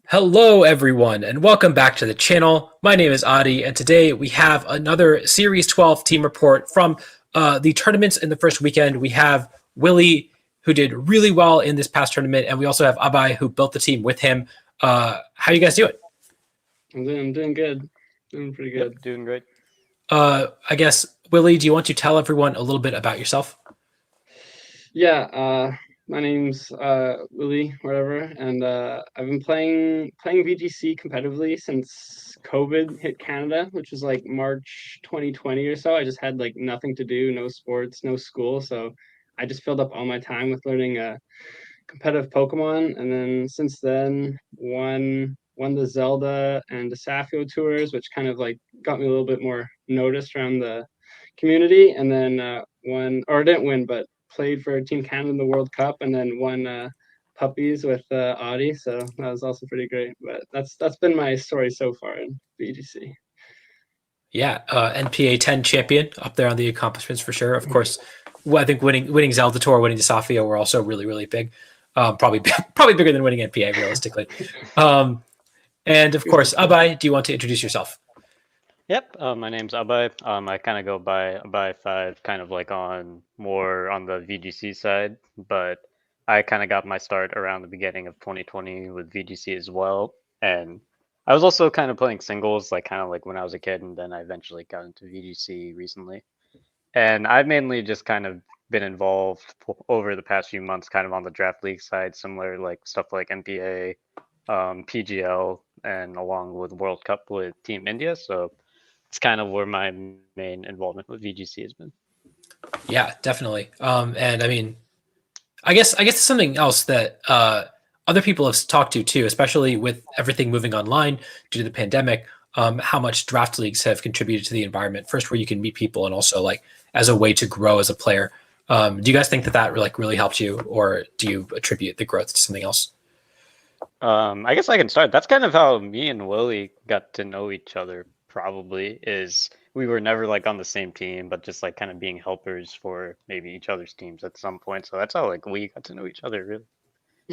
Hello, everyone, and welcome back to the channel. My name is Adi, and today we have another Series 12 team report from the tournaments in the first weekend. We have Willy, who did really well in this past tournament, and we also have Abhay, who built the team with him. How you guys doing? I'm doing good. Doing pretty good. Yep, doing great. I guess, Willy, do you want to tell everyone a little bit about yourself? Yeah, my name's Willy, whatever, and I've been playing VGC competitively since COVID hit Canada, which was like March 2020 or so. I just had like nothing to do, no sports, no school, so I just filled up all my time with learning competitive Pokemon, and then since then won the Zelda and the Safio tours, which kind of like got me a little bit more noticed around the community, and then won or didn't win, but played for Team Canada in the World Cup, and then won puppies with Audi, so that was also pretty great. But that's been my story so far in VGC. Yeah, NPA 10 champion up there on the accomplishments for sure. Of course, I think winning Zelda Tour, winning Desafio were also really big. Probably probably bigger than winning NPA realistically. And of course, Abhay, do you want to introduce yourself? Yep, my name's Abhay. I kind of go by Abhay5, kind of like more on the VGC side, but I kind of got my start around the beginning of 2020 with VGC as well. And I was also kind of playing singles, like kind of like when I was a kid, and then I eventually got into VGC recently. And I've mainly just kind of been involved over the past few months, kind of on the draft league side, similar like stuff like NPA, PGL, and along with World Cup with Team India. So it's kind of where my main involvement with VGC has been. Yeah, definitely. And I mean, I guess it's something else that other people have talked to too, especially with everything moving online due to the pandemic. How much draft leagues have contributed to the environment? First, where you can meet people, and also like as a way to grow as a player. Do you guys think that really helped you, or do you attribute the growth to something else? I guess I can start. That's kind of how me and Willy got to know each other. Probably is we were never like on the same team, but just like kind of being helpers for maybe each other's teams at some point. So that's how like we got to know each other really.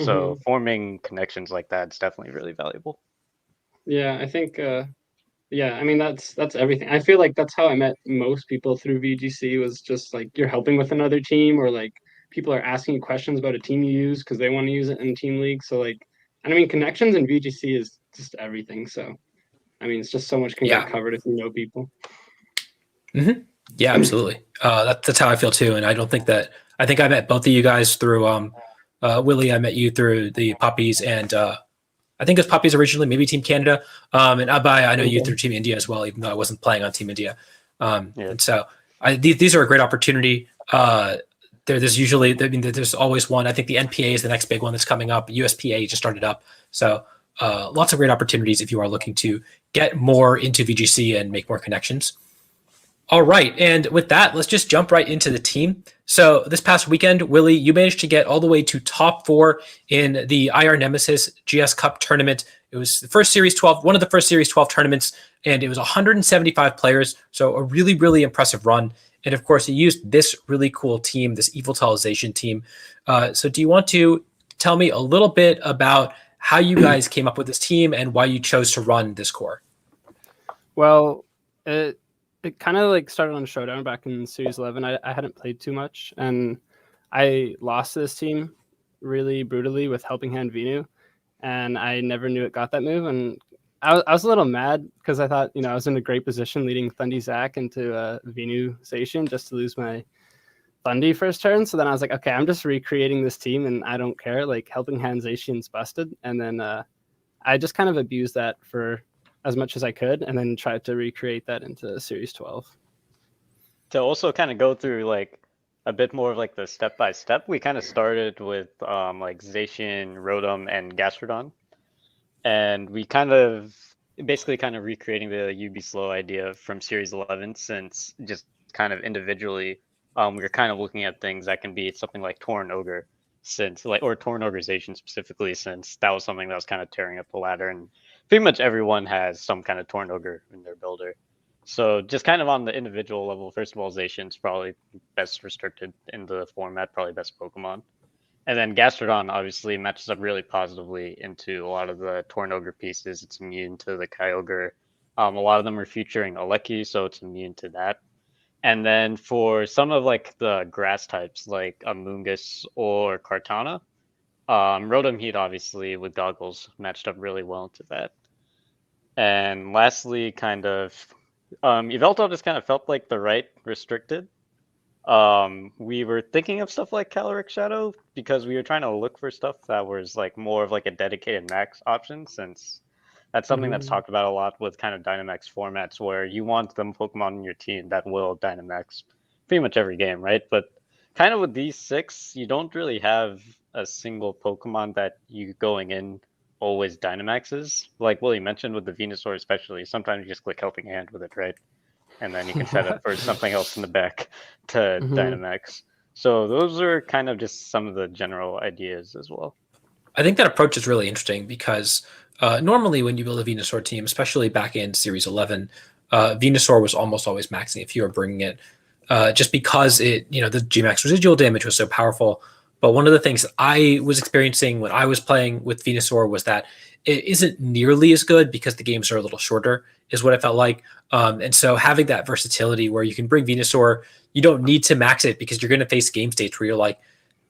So Mm-hmm. forming connections like that is definitely really valuable. Yeah, I think yeah, I mean that's everything. I feel like that's how I met most people through VGC, was just like you're helping with another team, or like people are asking you questions about a team you use because they want to use it in team league. So like, and I mean connections in VGC is just everything. So I mean it's just so much can get Yeah. covered if you know people. Mm-hmm. Yeah, absolutely. That's how I feel too. And I don't think that I think I met both of you guys through Willy. I met you through the puppies, and I think it was puppies originally, maybe Team Canada. And Abhay, I know you through Okay. Team India as well, even though I wasn't playing on Team India. Yeah. And so these are a great opportunity. There's usually, I mean, there's always one. I think the NPA is the next big one that's coming up. USPA just started up. So lots of great opportunities if you are looking to get more into VGC and make more connections. All right. And with that, let's just jump right into the team. So this past weekend, Willy, you managed to get all the way to top 4 in the IR Nemesis GS Cup tournament. It was the first Series 12, one of the first Series 12 tournaments, and it was 175 players. So a really impressive run. And of course, you used this really cool team, this Yveltal Zacian team. So do you want to tell me a little bit about how you guys came up with this team and why you chose to run this core? Well, it kind of like started on Showdown back in Series 11. I hadn't played too much, and I lost this team really brutally with Helping Hand Venu, and I never knew it got that move. And I was a little mad because I thought, I was in a great position leading Thundy Zac into Venu Zacian just to lose my Thundy first turn. So then I was like, okay, I'm just recreating this team, and I don't care. Like Helping Hand Zacian's busted, and then I just kind of abused that for as much as I could, and then tried to recreate that into Series 12. To also kind of go through like a bit more of like the step by step, we kind of started with like Zacian, Rotom, and Gastrodon, and we kind of basically kind of recreating the UB slow idea from Series 11, since just kind of individually we are kind of looking at things that can be something like Torn Ogre, since like, or Torn Organization specifically, since that was something that was kind of tearing up the ladder, and pretty much everyone has some kind of Torn Ogre in their builder. So just kind of on the individual level, first of all, Zacian's probably best restricted in the format, probably best Pokemon. And then Gastrodon obviously matches up really positively into a lot of the Torn Ogre pieces. It's immune to the Kyogre. A lot of them are featuring Aleki, so it's immune to that. And then for some of like the grass types, like Amoonguss or Kartana, Rotom Heat obviously with goggles matched up really well into that. And lastly, kind of, Yveltal just kind of felt like the right restricted. We were thinking of stuff like Caloric Shadow because we were trying to look for stuff that was like more of like a dedicated max option, since that's something that's talked about a lot with kind of Dynamax formats where you want them Pokemon in your team that will Dynamax pretty much every game, right? But kind of with these 6, you don't really have a single Pokemon that you going in always Dynamaxes. Like Willy mentioned with the Venusaur especially, sometimes you just click Helping Hand with it, right? And then you can set up for something else in the back to Dynamax. So those are kind of just some of the general ideas as well. I think that approach is really interesting because normally when you build a Venusaur team, especially back in Series 11, Venusaur was almost always maxing if you were bringing it, just because the Gmax residual damage was so powerful. But one of the things I was experiencing when I was playing with Venusaur was that it isn't nearly as good because the games are a little shorter, is what I felt like. And so having that versatility where you can bring Venusaur, you don't need to max it because you're going to face game states where you're like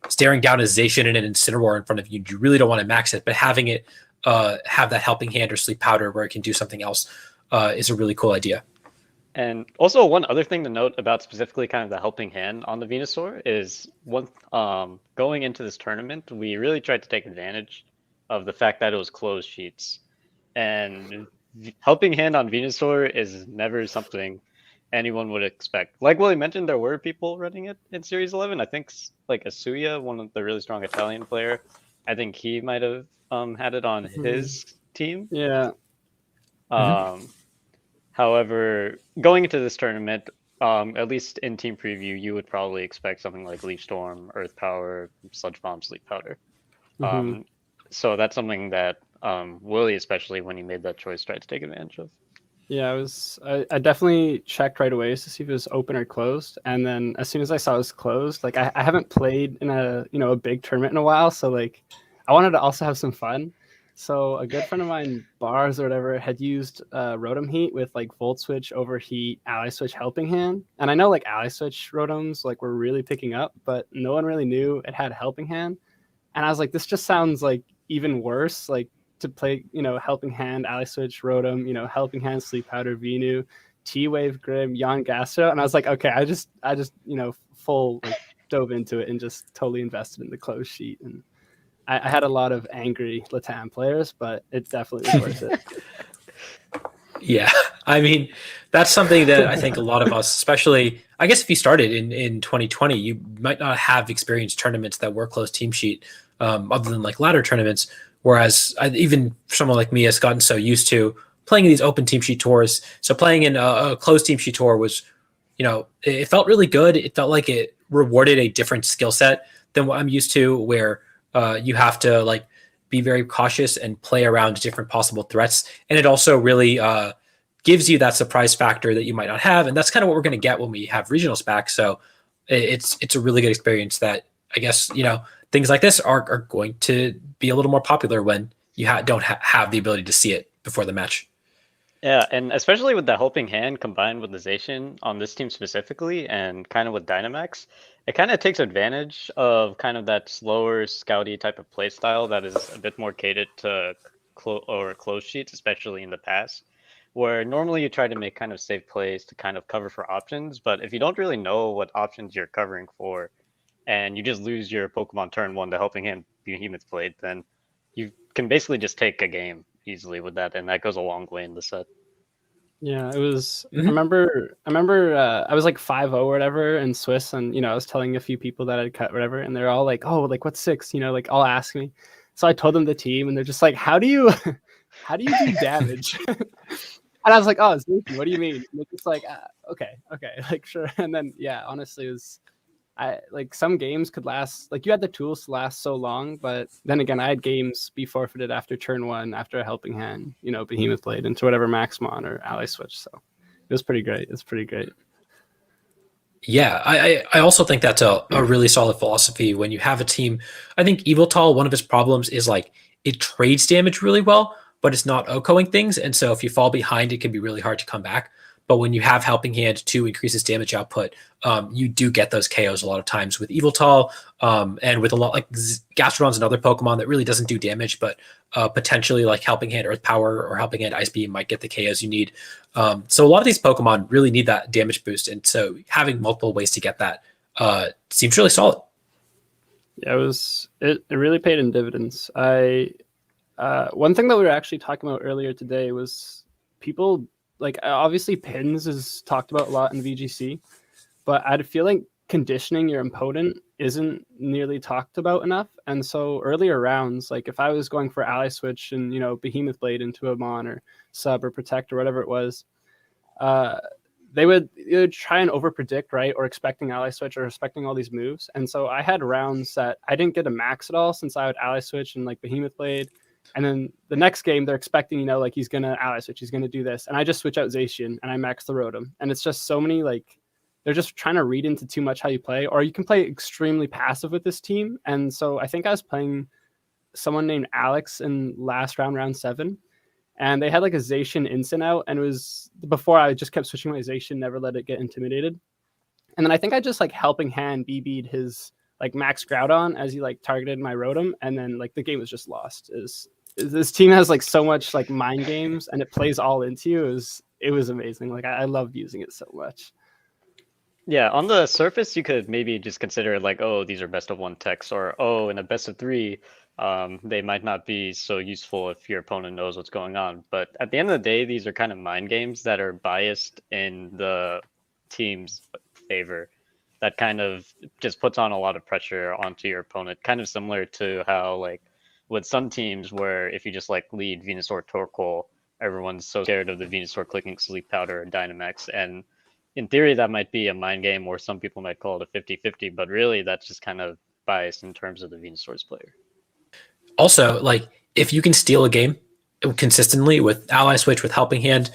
staring down a Zacian and an Incineroar in front of you. You really don't want to max it, but having it have that Helping Hand or Sleep Powder where it can do something else is a really cool idea. And also one other thing to note about specifically kind of the Helping Hand on the Venusaur is going into this tournament, we really tried to take advantage of the fact that it was closed sheets. And Helping Hand on Venusaur is never something anyone would expect. Like Willy mentioned, there were people running it in Series 11. I think like Asuya, one of the really strong Italian player, I think he might have had it on his team. Yeah. However, going into this tournament, at least in team preview, you would probably expect something like Leaf Storm, Earth Power, Sludge Bomb, Sleep Powder. So that's something that Willy, especially when he made that choice, tried to take advantage of. Yeah, I definitely checked right away to see if it was open or closed, and then as soon as I saw it was closed, like I haven't played in a big tournament in a while, so like I wanted to also have some fun. So a good friend of mine, Bars or whatever, had used Rotom Heat with like Volt Switch, Overheat, Ally Switch, Helping Hand, and I know like Ally Switch Rotoms like were really picking up, but no one really knew it had Helping Hand, and I was like, this just sounds like even worse, like to play, Helping Hand, Ally Switch, Rotom, Helping Hand, Sleep Powder, Venu, T-Wave, Grim, Yon Gastro, and I was like, okay, I just full like dove into it and just totally invested in the closed sheet, and I had a lot of angry Latam players, but it definitely was worth it. Yeah, I mean, that's something that I think a lot of us, especially, I guess if you started in 2020, you might not have experienced tournaments that were closed team sheet, other than like ladder tournaments. Whereas even someone like me has gotten so used to playing in these open team sheet tours. So playing in a closed team sheet tour was, it felt really good. It felt like it rewarded a different skill set than what I'm used to, where you have to like be very cautious and play around different possible threats. And it also really gives you that surprise factor that you might not have. And that's kind of what we're going to get when we have regionals back. So it's a really good experience that I guess, things like this are going to be a little more popular when you don't have the ability to see it before the match. Yeah, and especially with the Helping Hand combined with the Zacian on this team specifically, and kind of with Dynamax, it kind of takes advantage of kind of that slower, scouty type of play style that is a bit more catered to close sheets, especially in the past, where normally you try to make kind of safe plays to kind of cover for options, but if you don't really know what options you're covering for, and you just lose your Pokemon turn 1 to Helping Hand Behemoth played, then you can basically just take a game easily with that, and that goes a long way in the set. Yeah, it was. I remember. I was like 5-0 or whatever in Swiss, and I was telling a few people that I'd cut whatever, and they're all like, "Oh, like what's 6?" Like all ask me. So I told them the team, and they're just like, "How do you do damage?" And I was like, "Oh, Zacian, what do you mean?" And they're just like, "Okay, like sure." And then honestly, it was. Some games could last, like you had the tools to last so long, but then again, I had games be forfeited after turn 1 after a Helping Hand, Behemoth played into whatever Maxmon or Ally Switch. So it was pretty great. It's pretty great. Yeah, I also think that's a really solid philosophy when you have a team. I think Yveltal, one of its problems is like it trades damage really well, but it's not OHKOing things. And so if you fall behind, it can be really hard to come back. But when you have Helping Hand to increase its damage output, you do get those KOs a lot of times with Yveltal, and with a lot like Gastrodon's another Pokemon that really doesn't do damage, but potentially like Helping Hand Earth Power or Helping Hand Ice Beam might get the KOs you need. So a lot of these Pokemon really need that damage boost, and so having multiple ways to get that seems really solid. Yeah, it really paid in dividends. One thing that we were actually talking about earlier today was people like obviously pins is talked about a lot in VGC, but I feel like conditioning your opponent isn't nearly talked about enough. And so earlier rounds, like if I was going for ally switch and Behemoth Blade into a Mon or sub or protect or whatever it was, they would try and over predict, right, or expecting ally switch or expecting all these moves. And so I had rounds that I didn't get a max at all since I would ally switch and like Behemoth Blade. And then the next game, they're expecting, like he's going to ally switch, he's going to do this. And I just switch out Zacian and I max the Rotom. And it's just so many, like, they're just trying to read into too much how you play. Or you can play extremely passive with this team. And so I think I was playing someone named Alex in last round 7. And they had like a Zacian instant out. And it was before I just kept switching my Zacian, never let it get intimidated. And then I think I just like Helping Hand BB'd his like max Groudon as he like targeted my Rotom. And then like the game was just lost. This team has like so much like mind games and it plays all into you. It was amazing. Like I loved using it so much. Yeah, on the surface, you could maybe just consider like, oh, these are best of 1 techs, or oh, in a best of 3, they might not be so useful if your opponent knows what's going on. But at the end of the day, these are kind of mind games that are biased in the team's favor. That kind of just puts on a lot of pressure onto your opponent, kind of similar to how like with some teams where if you just like lead Venusaur Torkoal, everyone's so scared of the Venusaur clicking Sleep Powder or Dynamax. And in theory, that might be a mind game, or some people might call it a 50-50, but really that's just kind of biased in terms of the Venusaur's player. Also, like if you can steal a game consistently with ally switch, with Helping Hand,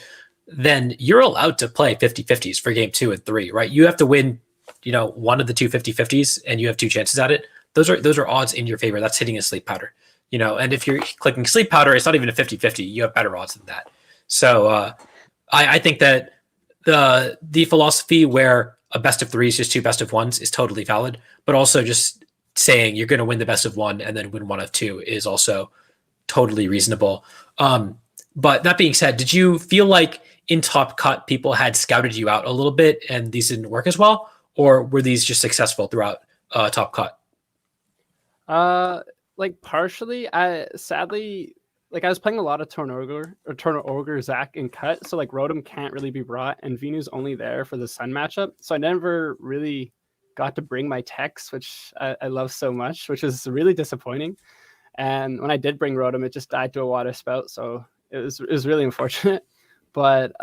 then you're allowed to play 50-50s for game 2 and 3, right? You have to win, one of the two 50-50s and you have 2 chances at it. Those are odds in your favor. That's hitting a Sleep Powder. And if you're clicking Sleep Powder, it's not even a 50-50. You have better odds than that. So I think that the philosophy where a best of 3 is just 2 best of 1s is totally valid, but also just saying you're going to win the best of 1 and then win 1 of 2 is also totally reasonable. But that being said, did you feel like in Top Cut people had scouted you out a little bit and these didn't work as well, or were these just successful throughout Top Cut? Like partially, I was playing a lot of Tornogre Zac in Cut, so like Rotom can't really be brought, and Venu's only there for the Sun matchup. So I never really got to bring my techs, which I love so much, which is really disappointing. And when I did bring Rotom, it just died to a water spout, so it was really unfortunate. But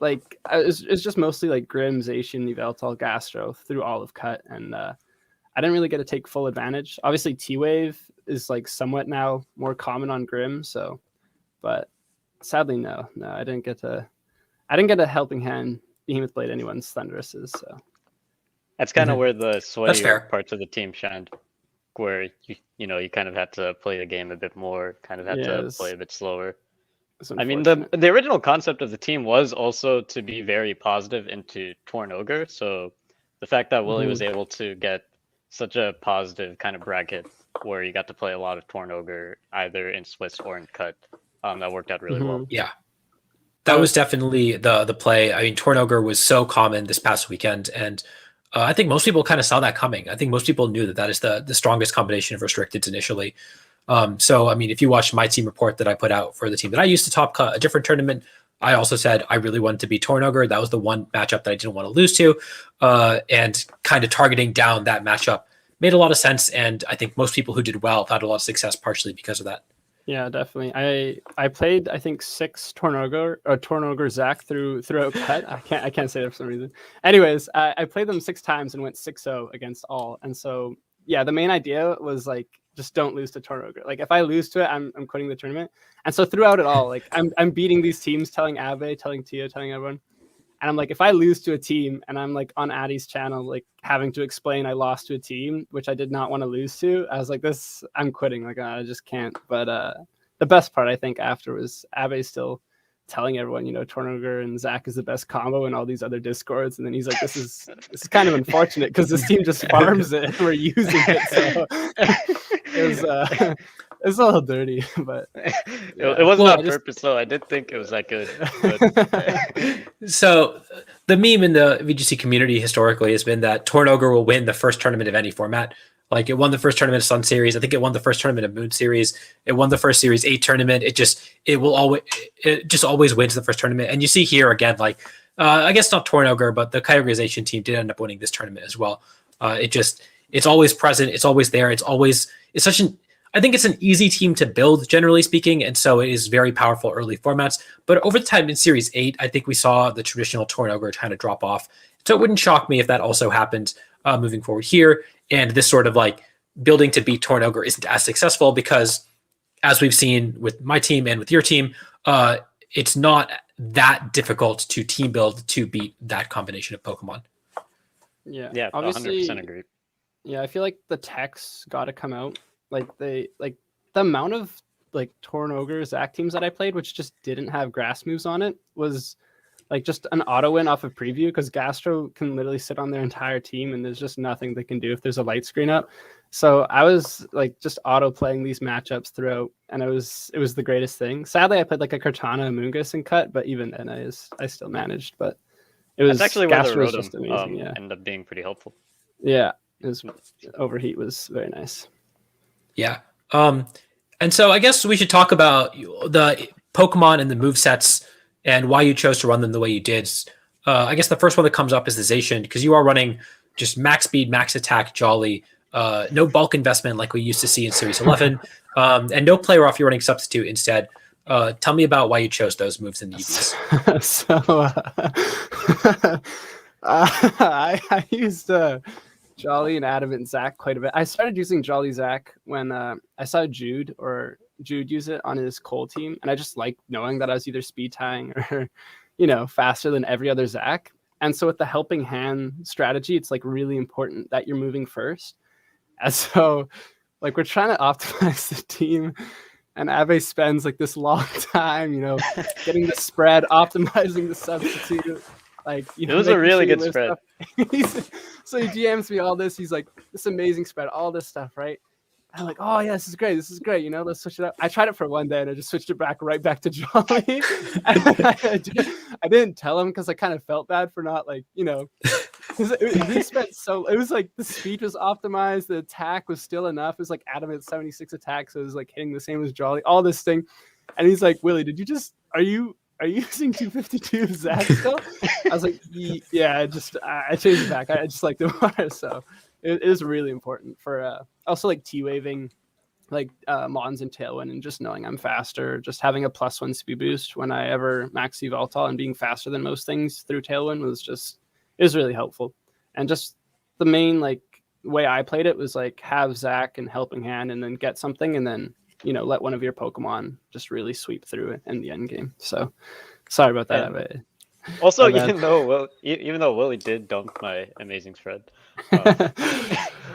it's just mostly like Grim, Zacian, Yveltal, Gastro through all of Cut, and I didn't really get to take full advantage. Obviously, T-Wave is like somewhat now more common on Grim, but sadly, no, I didn't get a Helping Hand Behemoth Blade anyone's Thunderuses. So that's kind of where the sweatier fair. parts of the team shined, where you kind of had to play the game a bit more, kind of had to play a bit slower. I mean, the original concept of the team was also to be very positive into Tornogre, so the fact that Willy was able to get such a positive kind of bracket where you got to play a lot of Tornogre either in Swiss or in Cut, that worked out really well. Yeah, that was definitely the play. I mean, Tornogre was so common this past weekend, and I think most people kind of saw that coming. I think most people knew that is the strongest combination of restricteds initially. So, I mean, if you watch my team report that I put out for the team that I used to Top Cut a different tournament, I also said I really wanted to be Tornogre. That was the one matchup that I didn't want to lose to. And kind of targeting down that matchup made a lot of sense. And I think most people who did well had a lot of success partially because of that. Yeah, definitely. I played, I think, 6 Tornogre Zac throughout Cut. I can't say that for some reason. Anyways, I played them 6 times and went 6-0 against all. And so, yeah, the main idea was like, just don't lose to Tornogre. Like if I lose to it, I'm quitting the tournament. And so throughout it all, like I'm beating these teams, telling Abhay, telling Tia, telling everyone, And I'm like, if I lose to a team and I'm like on Addy's channel, like having to explain I lost to a team, which I did not want to lose to, I was like, I'm quitting. Like, I just can't. But the best part, I think, after was Abhay still telling everyone, Tornoger and Zach is the best combo in all these other Discords. And then he's like, this is kind of unfortunate because this team just farms it and we're using it. So it was a little dirty, but it wasn't on purpose though. I did think it was that good. But... So the meme in the VGC community historically has been that Tornoger will win the first tournament of any format. Like it won the first tournament of Sun Series. I think it won the first tournament of Moon Series. It won the first Series 8 tournament. It just always wins the first tournament. And you see here again, like I guess not Tornoger, but the Kyogre Zacian team did end up winning this tournament as well. It's always present. It's always there. I think it's an easy team to build, generally speaking, and so it is very powerful early formats. But over the time in Series 8, I think we saw the traditional Tornoger kind of drop off. So it wouldn't shock me if that also happened moving forward here. And this sort of like building to beat Tornoger isn't as successful because, as we've seen with my team and with your team, it's not that difficult to team build to beat that combination of Pokemon. Yeah, obviously, 100% agree. Yeah, I feel like the tech's got to come out. Like the amount of like Tornoger Zach teams that I played, which just didn't have grass moves on it, was like just an auto win off of preview because Gastro can literally sit on their entire team and there's just nothing they can do if there's a light screen up. So I was like just auto playing these matchups throughout, and it was the greatest thing. Sadly, I played like a Cortana, a Moongus, and cut, but even then I still managed. But it was that's actually where the was just amazing. Ended up being pretty helpful. Yeah, overheat was very nice. Yeah. And so I guess we should talk about the Pokemon and the movesets and why you chose to run them the way you did. I guess the first one that comes up is the Zacian, because you are running just max speed, max attack, Jolly, no bulk investment like we used to see in Series 11, and no player off, you're running substitute instead. Tell me about why you chose those moves in the EVs. So I used Jolly and Adam and Zach quite a bit. I started using Jolly Zach when I saw Jude use it on his Cole team, and I just liked knowing that I was either speed tying or, faster than every other Zach. And so with the helping hand strategy, it's like really important that you're moving first. And so like we're trying to optimize the team, and Abhay spends like this long time, getting the spread, optimizing the substitute. Like, it was a really good spread. So he DMs me all this. He's like, this amazing spread, all this stuff, right? I'm like, oh yeah, this is great. Let's switch it up. I tried it for one day and I just switched it right back to Jolly. I didn't tell him because I kind of felt bad for not like, he spent it was like the speed was optimized, the attack was still enough. It was like Adam at 76 attacks, so it was like hitting the same as Jolly, all this thing. And he's like, Willy, are you using 252 Zach still? I was like, yeah, I changed it back. I just liked it more. So it is really important for also like T-waving like Mons and Tailwind, and just knowing I'm faster, just having a +1 speed boost when I ever max Yveltal and being faster than most things through Tailwind is really helpful. And just the main like way I played it was like have Zach and helping hand and then get something and then let one of your Pokemon just really sweep through it in the end game. So sorry about that. Also, even though Willy did dunk my amazing spread,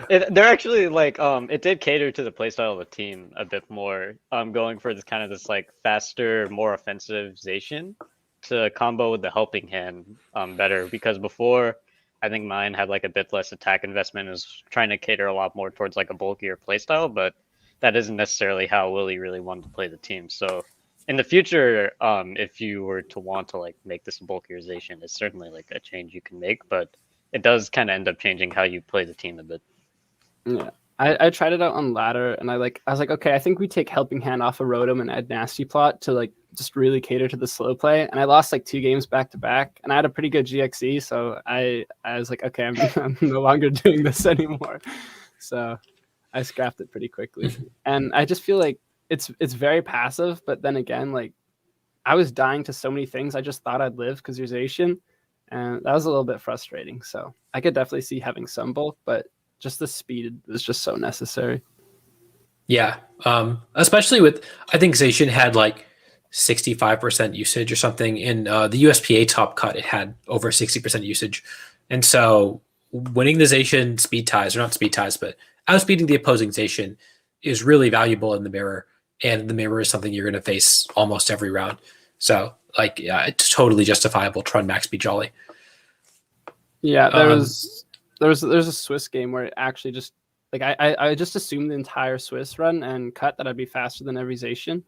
they're actually like it did cater to the playstyle of the team a bit more. Going for this like faster, more offensive Zacian to combo with the helping hand better, because before I think mine had like a bit less attack investment, is trying to cater a lot more towards like a bulkier playstyle, but that isn't necessarily how Willy really wanted to play the team. So in the future, if you were to want to like make this a bulkier Zacian, it's certainly like a change you can make, but it does kind of end up changing how you play the team a bit. Yeah, I tried it out on ladder, and I was like, okay, I think we take helping hand off of Rotom and add nasty plot to like just really cater to the slow play. And I lost like 2 games back to back, and I had a pretty good GXE, so I was like, okay, I'm no longer doing this anymore. So I scrapped it pretty quickly. And I just feel like it's very passive, but then again, like I was dying to so many things I just thought I'd live because you're Zacian, and that was a little bit frustrating. So I could definitely see having some bulk, but just the speed was just so necessary. Yeah. Especially with, I think Zacian had like 65% usage or something. In the USPA top cut, it had over 60% usage. And so winning the Zacian speed ties, or not speed ties, but outspeeding the opposing Zacian is really valuable in the mirror. And the mirror is something you're going to face almost every round. So, like, yeah, it's totally justifiable to run max speed Jolly. Yeah, there's a Swiss game where it actually just like I just assumed the entire Swiss run and cut that I'd be faster than every Zacian.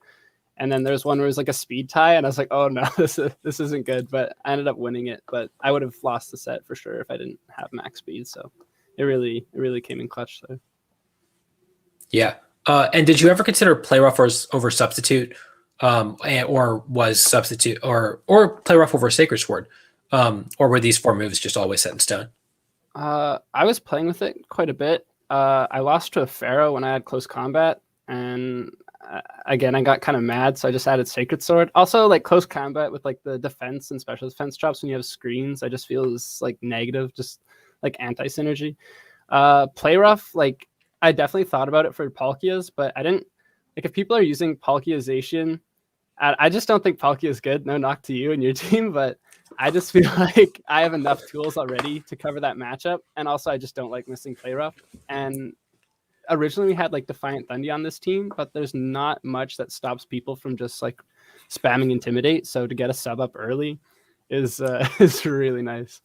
And then there's one where it was like a speed tie, and I was like, oh no, this isn't good. But I ended up winning it. But I would have lost the set for sure if I didn't have max speed. So it really came in clutch there. Yeah. And did you ever consider play rough over substitute, or was substitute or play rough over sacred sword, or were these 4 moves just always set in stone? I was playing with it quite a bit. I lost to a Pharaoh when I had close combat, and again, I got kind of mad, so I just added Sacred Sword. Also, like close combat with like the defense and special defense drops when you have screens, I just feel is like negative, just like anti-synergy. Play rough, like I definitely thought about it for Palkias, but I didn't like if people are using Palkiazation. I just don't think Palkia is good. No knock to you and your team, but I just feel like I have enough tools already to cover that matchup, and also I just don't like missing play rough. And originally we had like Defiant Thundy on this team, but there's not much that stops people from just like spamming Intimidate. So to get a sub up early is really nice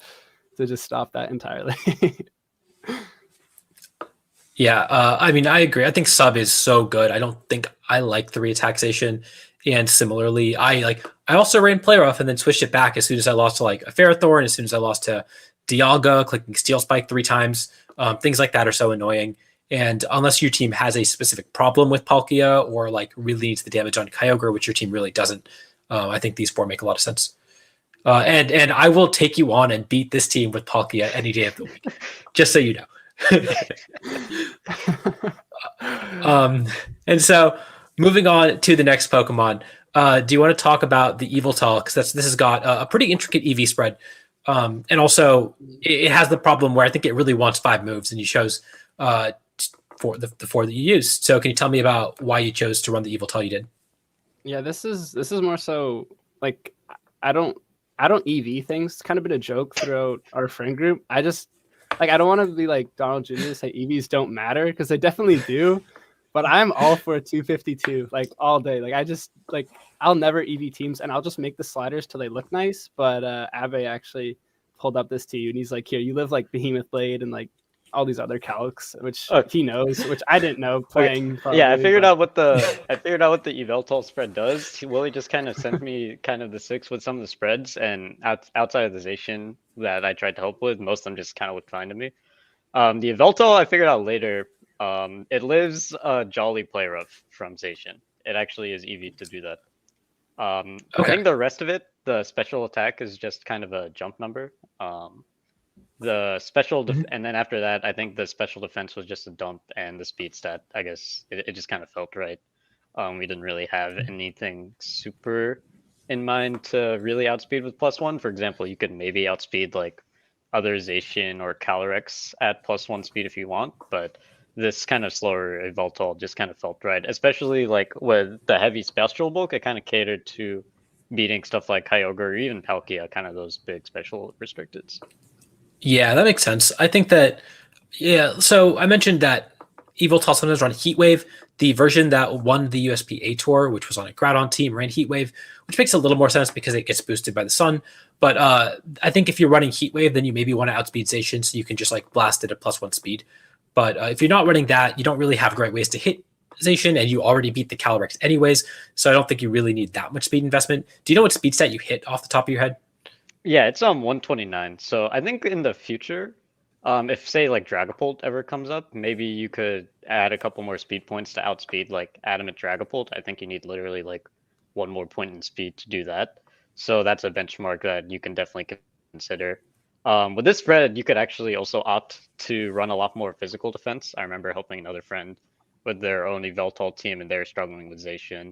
to just stop that entirely. Yeah, I mean, I agree. I think sub is so good. I don't think I like 3 attaxation. And similarly, I also ran play rough and then switched it back as soon as I lost to like a Ferrothorn, as soon as I lost to Dialga, clicking Steel Spike 3 times. Things like that are so annoying. And unless your team has a specific problem with Palkia or like really needs the damage on Kyogre, which your team really doesn't, I think these 4 make a lot of sense. And I will take you on and beat this team with Palkia any day of the week, just so you know. And so moving on to the next Pokemon, do you want to talk about the Yveltal? Because this has got a pretty intricate EV spread, and also it has the problem where I think it really wants 5 moves, and you chose for the 4 that you used. So can you tell me about why you chose to run the Yveltal you did? Yeah, this is more so like I don't EV things. It's kind of been a joke throughout our friend group. I just like I don't want to be like Donald Jr. and say EVs don't matter, because they definitely do. But I'm all for a 252 like all day. Like I just like I'll never EV teams, and I'll just make the sliders till they look nice. But Abhay actually pulled up this to you, and he's like, "Here, you live like Behemoth Blade and like all these other calcs," which he knows, which I didn't know playing. Probably, yeah, I figured out what the Yveltal spread does. Willy just kind of sent me kind of the 6 with some of the spreads, and outside of the Zacian that I tried to help with, most of them just kind of looked fine to me. The Yveltal I figured out later. It lives Jolly play rough from Zacian. It actually is EV to do that. I think the rest of it, the special attack is just kind of a jump number. The special and then after that, I think the special defense was just a dump, and the speed stat, I guess it just kind of felt right. We didn't really have anything super in mind to really outspeed with +1. For example, you could maybe outspeed like other Zacian or Calyrex at +1 speed if you want, but this kind of slower Yveltal just kind of felt right, especially like with the heavy special bulk. It kind of catered to beating stuff like Kyogre or even Palkia, kind of those big special restricteds. Yeah, that makes sense. I think that, yeah, so I mentioned that Yveltal sometimes run Heatwave. The version that won the USPA Tour, which was on a Groudon team, ran Heatwave, which makes a little more sense because it gets boosted by the sun. But I think if you're running Heatwave, then you maybe want to outspeed Zacian, so you can just like blast it at +1 speed. But if you're not running that, you don't really have great ways to hit Zacian, and you already beat the Calyrex anyways, so I don't think you really need that much speed investment. Do you know what speed stat you hit off the top of your head? Yeah, it's 129. So I think in the future, if say like Dragapult ever comes up, maybe you could add a couple more speed points to outspeed like Adamant Dragapult. I think you need literally like 1 more point in speed to do that. So that's a benchmark that you can definitely consider. With this spread, you could actually also opt to run a lot more physical defense. I remember helping another friend with their own Yveltal team, and they're struggling with Zacian.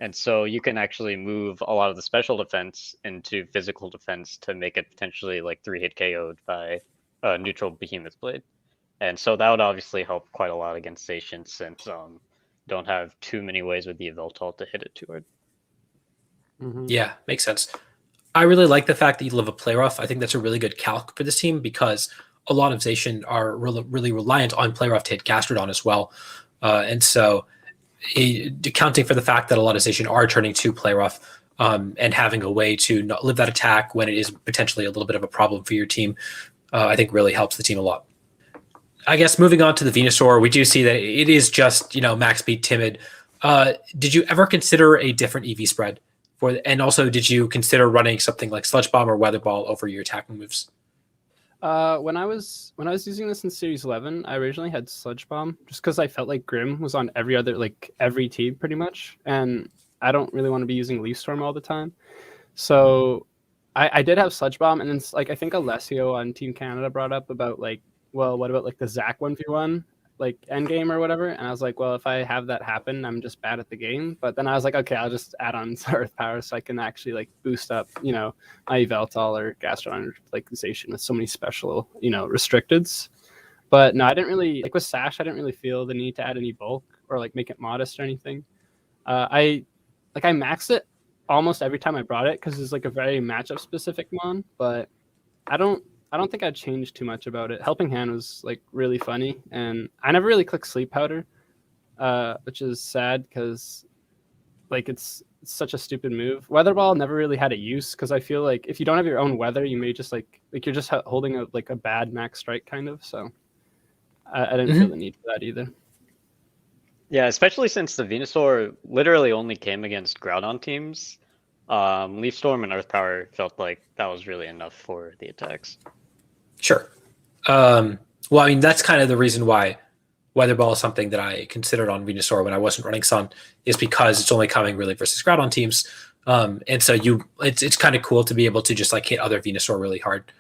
And so you can actually move a lot of the special defense into physical defense to make it potentially like 3-hit KO'd by a neutral Behemoth Blade. And so that would obviously help quite a lot against Zacian, since don't have too many ways with the Yveltal to hit it too hard. Yeah, makes sense. I really like the fact that you live a play rough. I think that's a really good calc for this team because a lot of Zacian are really reliant on play rough to hit Gastrodon as well. And so accounting for the fact that a lot of Zacian are turning to play rough and having a way to not live that attack when it is potentially a little bit of a problem for your team, I think really helps the team a lot. I guess moving on to the Venusaur, we do see that it is just, max speed timid. Did you ever consider a different EV spread? And also, did you consider running something like Sludge Bomb or Weather Ball over your attacking moves? When I was using this in Series 11, I originally had Sludge Bomb just because I felt like Grim was on every team pretty much, and I don't really want to be using Leaf Storm all the time. So I did have Sludge Bomb, and then I think Alessio on Team Canada brought up about what about the Zac 1v1 endgame or whatever, and I was like, well, if I have that happen, I'm just bad at the game. But then I was like, okay, I'll just add on Earth Power so I can actually boost up my Yveltal or Gastrodon or Zacian with so many special restricteds. But no, I didn't really with Sash, I didn't really feel the need to add any bulk or make it modest or anything. I maxed it almost every time I brought it because it's a very matchup specific mon, but I don't think I'd changed too much about it. Helping Hand was really funny, and I never really clicked Sleep Powder, which is sad because it's such a stupid move. Weather Ball never really had a use because I feel if you don't have your own weather, you may just you're just holding a bad max strike kind of. So I didn't feel the need for that either. Yeah, especially since the Venusaur literally only came against Groudon teams. Leaf Storm and Earth Power felt like that was really enough for the attacks. Sure. Well, I mean, that's kind of the reason why Weather Ball is something that I considered on Venusaur when I wasn't running Sun, is because it's only coming really versus Groudon teams. And so it's kind of cool to be able to just hit other Venusaur really hard.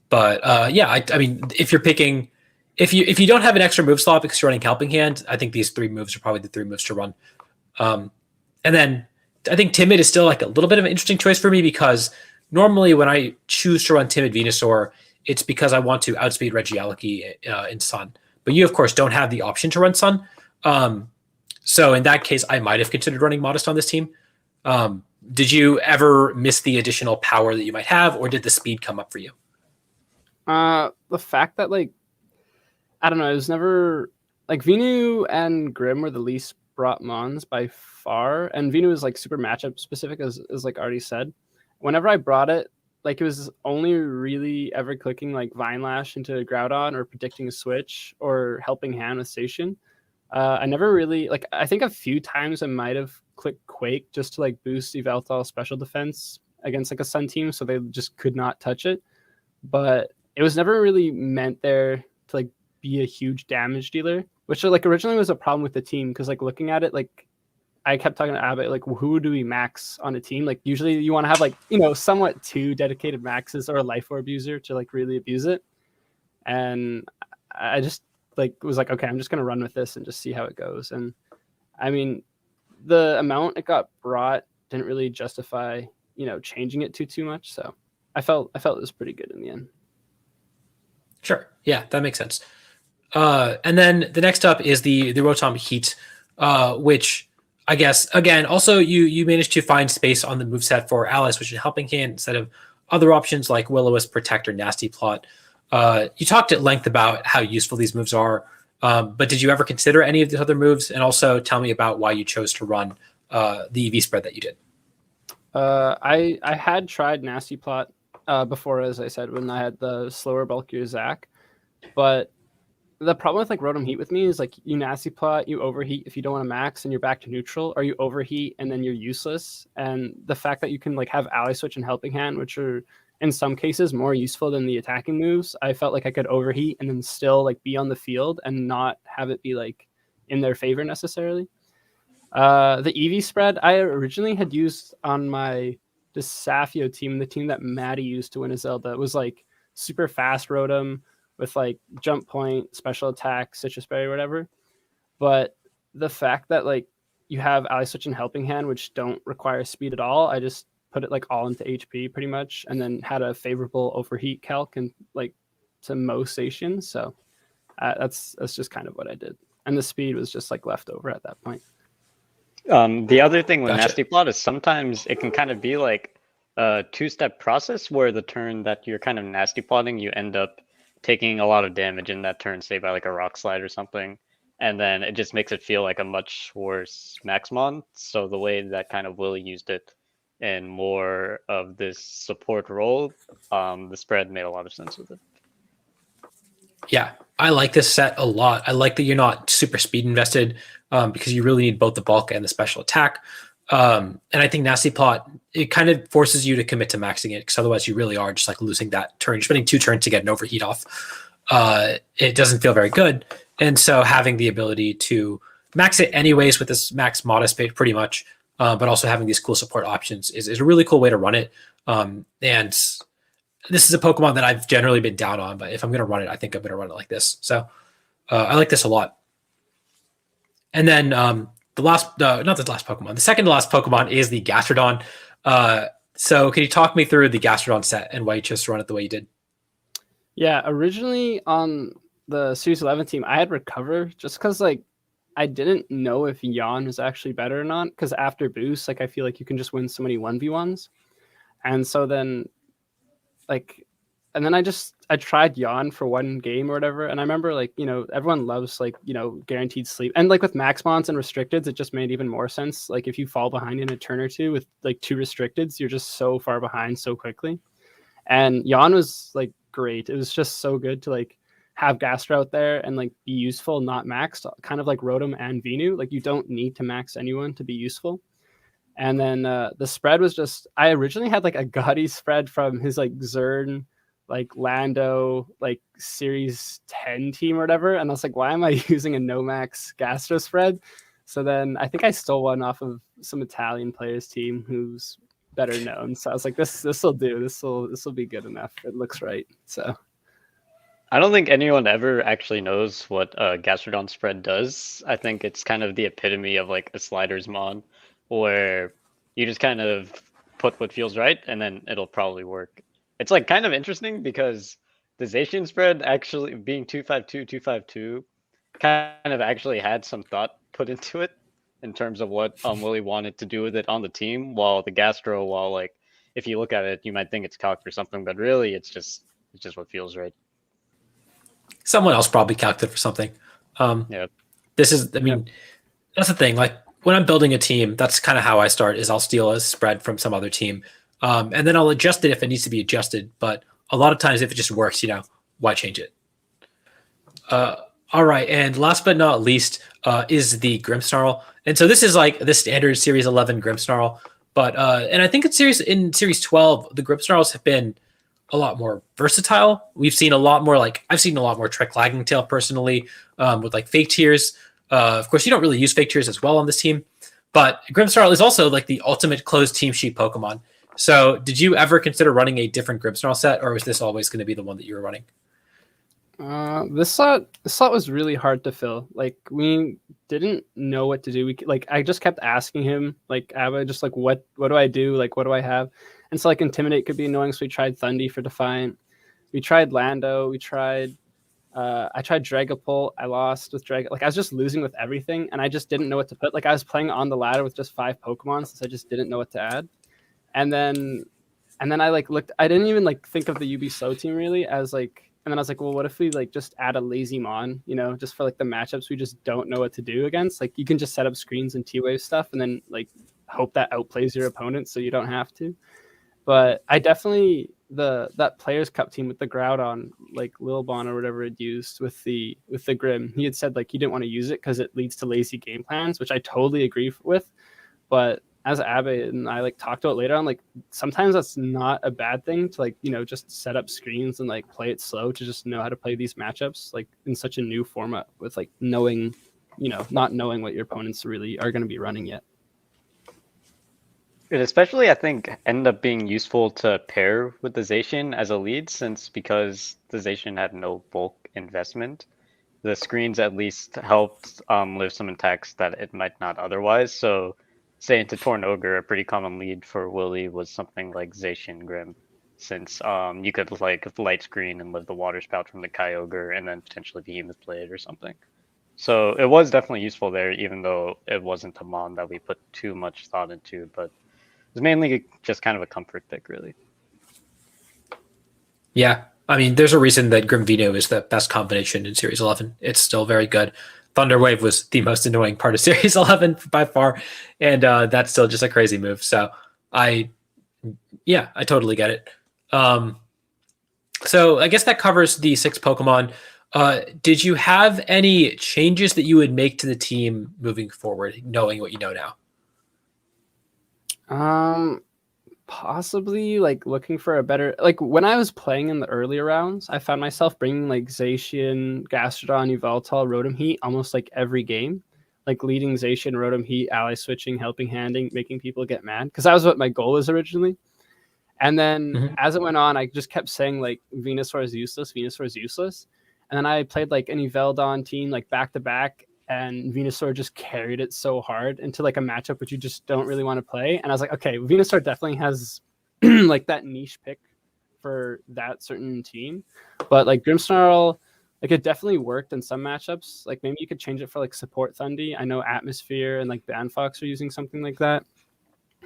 But I mean, if you're picking, if you don't have an extra move slot because you're running Helping Hand, I think these 3 moves are probably the 3 moves to run. And then I think Timid is still a little bit of an interesting choice for me because normally when I choose to run Timid Venusaur, it's because I want to outspeed Regieleki in Sun. But you, of course, don't have the option to run Sun. So in that case, I might have considered running Modest on this team. Did you ever miss the additional power that you might have, or did the speed come up for you? The fact that I don't know, it was never Venu and Grim were the least brought mons by far, and Venu is super matchup specific as already said. Whenever I brought it, it was only really ever clicking Vine Lash into Groudon or predicting a switch or Helping Hand with Zacian. I never really I think a few times I might have clicked Quake just to boost Yveltal special defense against a Sun team so they just could not touch it. But it was never really meant there to be a huge damage dealer, which originally was a problem with the team because looking at it I kept talking to Abhay, who do we max on a team? Usually you want to have somewhat 2 dedicated maxes or a Life Orb user to really abuse it. And I just was okay, I'm just going to run with this and just see how it goes. And I mean, the amount it got brought didn't really justify, changing it too much. So I felt it was pretty good in the end. Sure. Yeah, that makes sense. And then the next up is the Rotom Heat, which I guess, again, also you managed to find space on the moveset for Alice, which is Helping Hand, instead of other options like Will-O-Wisp, Protect, or Nasty Plot. You talked at length about how useful these moves are, but did you ever consider any of these other moves? And also tell me about why you chose to run the EV spread that you did. I had tried Nasty Plot before, as I said, when I had the slower, bulkier Zac, but the problem with Rotom Heat with me is you Nasty Plot, you overheat if you don't want to max and you're back to neutral, or you overheat and then you're useless. And the fact that you can have Ally Switch and Helping Hand, which are in some cases more useful than the attacking moves, I felt I could overheat and then still be on the field and not have it be in their favor necessarily. The EV spread I originally had used on my Desafio team, the team that Maddie used to win a Zelda. It was super fast Rotom with Jump Point, Special Attack, Citrus Berry, whatever. But the fact that you have Ally Switch and Helping Hand, which don't require speed at all, I just put it all into HP pretty much, and then had a favorable overheat calc and to most stations. So that's just kind of what I did, and the speed was just left over at that point. The other thing with Gotcha. Nasty Plot is sometimes it can kind of be like a two-step process where the turn that you're kind of nasty plotting, you end up taking a lot of damage in that turn, say by like a rock slide or something, and then it just makes it feel like a much worse Maxmon. So the way that kind of Willy used it in more of this support role, the spread made a lot of sense with it. Yeah, I like this set a lot. I like that you're not super speed invested because you really need both the bulk and the special attack. And I think Nasty Plot, it kind of forces you to commit to maxing it because otherwise you really are just like losing that turn. You're spending 2 turns to get an overheat off. It doesn't feel very good. And so having the ability to max it anyways with this max modest bait pretty much, but also having these cool support options is a really cool way to run it. And this is a Pokemon that I've generally been down on, but if I'm going to run it, I think I'm going to run it like this. So I like this a lot. And then not the last Pokemon, the second to last Pokemon is the Gastrodon. So can you talk me through the Gastrodon set and why you chose to run it the way you did? Yeah, originally on the Series 11 team, I had Recover just because like I didn't know if Yawn was actually better or not. Because after Boost, like I feel like you can just win so many 1v1s, and so then like, and then I tried Yawn for one game or whatever, and I remember like everyone loves like guaranteed sleep, and like with Maxmons and restricteds, it just made even more sense. Like if you fall behind in a turn or two with like 2 restricteds, you're just so far behind so quickly. And Yawn was like great. It was just so good to like have Gastro out there and like be useful, not maxed, kind of like Rotom and Venu. Like you don't need to max anyone to be useful. And then the spread was just, I originally had like a gaudy spread from his like Zern, like Lando, like Series 10 team or whatever. And I was like, why am I using a no max Gastro spread? So then I think I stole one off of some Italian player's team who's better known. So I was like, this will do. This will be good enough. It looks right. So I don't think anyone ever actually knows what a Gastrodon spread does. I think it's kind of the epitome of like a sliders mon, where you just kind of put what feels right and then it'll probably work. It's like kind of interesting because the Zacian spread actually being 252, 252 kind of actually had some thought put into it in terms of what Willy wanted to do with it on the team, while the Gastro, while like if you look at it, you might think it's calc or something, but really it's just what feels right. Someone else probably calculated for something. Yeah. This is, I mean, that's the thing. Like when I'm building a team, that's kind of how I start. Is I'll steal a spread from some other team, and then I'll adjust it if it needs to be adjusted. But a lot of times, if it just works, why change it? All right, and last but not least is the Grimmsnarl. And so this is like the standard Series 11 Grimmsnarl. But and I think in Series 12, the Grimmsnarls have been a lot more versatile. We've seen a lot more, like I've seen a lot more Trick Lagging Tail personally, with like fake tears. Of course, you don't really use fake tears as well on this team, but Grimmsnarl is also like the ultimate closed team sheet Pokemon. So did you ever consider running a different Grimmsnarl set, or was this always going to be the one that you were running? This slot was really hard to fill. Like we didn't know what to do. I just kept asking him, like Abhay, just like what do I do? Like what do I have? And so like Intimidate could be annoying. So we tried Thundy for Defiant. We tried Lando. I tried Dragapult. I lost with Drag. Like I was just losing with everything, and I just didn't know what to put. Like I was playing on the ladder with just 5 Pokemon, so I just didn't know what to add. And then I like looked. I didn't even like think of the UB Slow team really as like. And then I was like, well, what if we like just add a lazy mon, just for like the matchups we just don't know what to do against. Like you can just set up screens and T-Wave stuff and then like hope that outplays your opponent so you don't have to. But I definitely that Players Cup team with the Groudon, like Lilbon or whatever it used with the Grim, he had said like he didn't want to use it because it leads to lazy game plans, which I totally agree with. But as Abhay and I like talked about later on, like sometimes that's not a bad thing to like, just set up screens and like play it slow to just know how to play these matchups like in such a new format with like knowing, not knowing what your opponents really are going to be running yet. It especially, I think, ended up being useful to pair with the Zacian as a lead, because the Zacian had no bulk investment. The screens at least helped live some attacks that it might not otherwise. So say into Tornogre, a pretty common lead for Willy was something like Zacian Grim, since you could like light screen and live the water spout from the Kyogre and then potentially Behemoth Blade or something. So it was definitely useful there, even though it wasn't a mon that we put too much thought into, but it was mainly just kind of a comfort pick, really. Yeah, I mean, there's a reason that Grim Vino is the best combination in Series 11. It's still very good. Thunderwave was the most annoying part of Series 11 by far, and that's still just a crazy move. So I totally get it. So I guess that covers the 6 Pokemon. Did you have any changes that you would make to the team moving forward, knowing what you know now? Possibly like looking for a better, like when I was playing in the earlier rounds, I found myself bringing like Zacian, Gastrodon, Yveltal, Rotom Heat almost like every game, like leading Zacian, Rotom Heat, ally switching, helping handing, making people get mad, because that was what my goal was originally. And then as it went on, I just kept saying like Venusaur is useless, Venusaur is useless. And then I played like an Yveltal team like back to back, and Venusaur just carried it so hard into like a matchup which you just don't really want to play. And I was like, okay, Venusaur definitely has like that niche pick for that certain team. But like Grimmsnarl, like it definitely worked in some matchups. Like maybe you could change it for like support Thundy. I know Atmosphere and like Banfox are using something like that.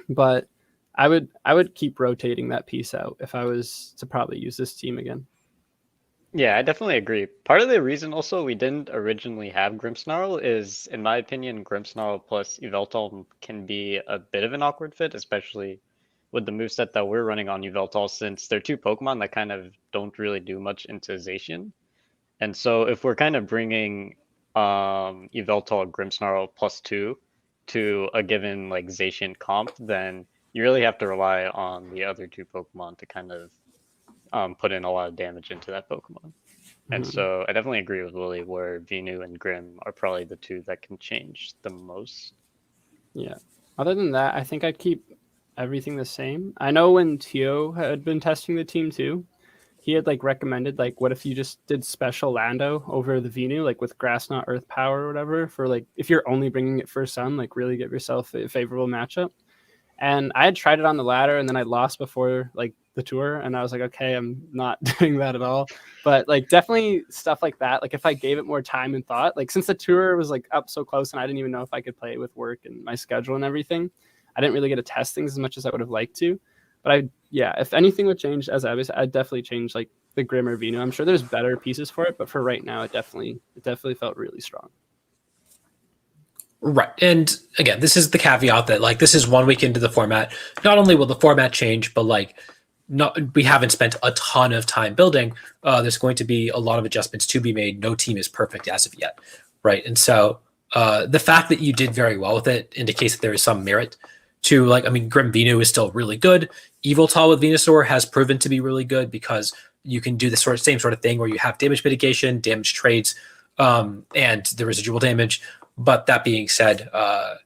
But I would keep rotating that piece out if I was to probably use this team again. Yeah, I definitely agree. Part of the reason also we didn't originally have Grimmsnarl is, in my opinion, Grimmsnarl plus Yveltal can be a bit of an awkward fit, especially with the moveset that we're running on Yveltal, since they're 2 Pokemon that kind of don't really do much into Zacian. And so if we're kind of bringing Yveltal Grimmsnarl +2 to a given like Zacian comp, then you really have to rely on the other 2 Pokemon to kind of put in a lot of damage into that Pokemon. And so I definitely agree with Willy, where Venu and Grim are probably the 2 that can change the most. Yeah. Other than that, I think I'd keep everything the same. I know when Tio had been testing the team too, he had like recommended like, what if you just did special Lando over the Venu, like with Grass Knot Earth Power or whatever, for like if you're only bringing it for Sun, like really give yourself a favorable matchup. And I had tried it on the ladder, and then I lost before like the tour, and I was like, okay, I'm not doing that at all. But like definitely stuff like that. Like if I gave it more time and thought, like since the tour was like up so close and I didn't even know if I could play it with work and my schedule and everything, I didn't really get to test things as much as I would have liked to. But if anything would change, as I was, I'd definitely change like the Grim or Vino. I'm sure there's better pieces for it, but for right now, it definitely felt really strong. Right. And again, this is the caveat that like this is 1 week into the format. Not only will the format change, but like we haven't spent a ton of time building. There's going to be a lot of adjustments to be made. No team is perfect as of yet. Right. And so the fact that you did very well with it indicates that there is some merit to like, I mean, Grim Venu is still really good. Yveltal with Venusaur has proven to be really good because you can do the same sort of thing where you have damage mitigation, damage trades, and the residual damage. But that being said, I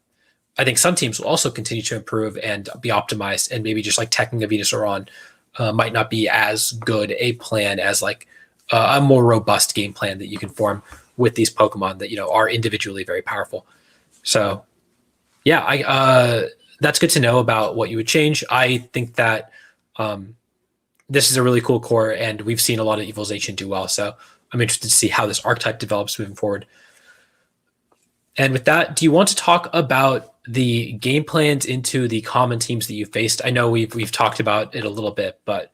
think some teams will also continue to improve and be optimized, and maybe just like teching a Venusaur on might not be as good a plan as like a more robust game plan that you can form with these Pokemon that, you know, are individually very powerful. So yeah, that's good to know about what you would change. I think that this is a really cool core, and we've seen a lot of Evilization do well. So I'm interested to see how this archetype develops moving forward. And with that, do you want to talk about the game plans into the common teams that you faced? I know we've talked about it a little bit, but